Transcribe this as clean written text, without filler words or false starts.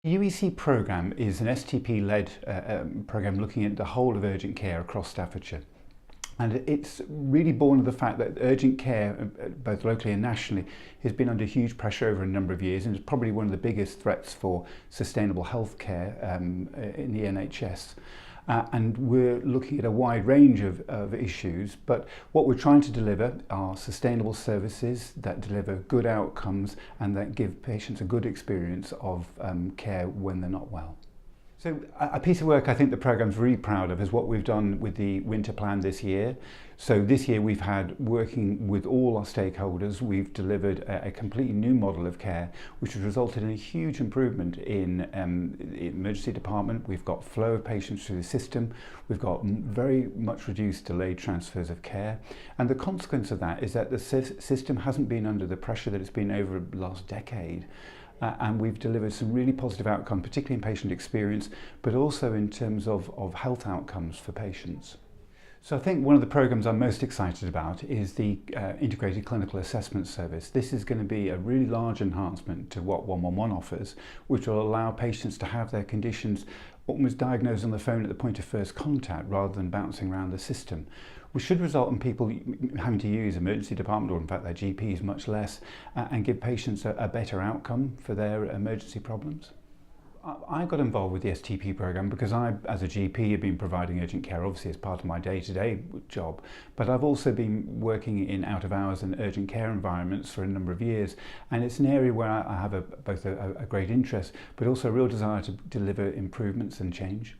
The UEC programme is an STP-led programme looking at the whole of urgent care across Staffordshire. And it's really born of the fact that urgent care, both locally and nationally, has been under huge pressure over a number of years and is probably one of the biggest threats for sustainable health care in the NHS. And we're looking at a wide range of issues, but what we're trying to deliver are sustainable services that deliver good outcomes and that give patients a good experience of care when they're not well. So a piece of work I think the programme's really proud of is what we've done with the winter plan this year. So this year we've had, working with all our stakeholders, we've delivered a completely new model of care which has resulted in a huge improvement in the emergency department. We've got flow of patients through the system, we've got very much reduced delayed transfers of care, and the consequence of that is that the system hasn't been under the pressure that it's been over the last decade. And we've delivered some really positive outcomes, particularly in patient experience, but also in terms of health outcomes for patients. So I think one of the programmes I'm most excited about is the Integrated Clinical Assessment Service. This is going to be a really large enhancement to what 111 offers, which will allow patients to have their conditions almost diagnosed on the phone at the point of first contact rather than bouncing around the system, which should result in people having to use emergency department, or in fact their GPs much less, and give patients a better outcome for their emergency problems. I got involved with the STP programme because I, as a GP, have been providing urgent care obviously as part of my day-to-day job, but I've also been working in out-of-hours and urgent care environments for a number of years, and it's an area where I have both a great interest but also a real desire to deliver improvements and change.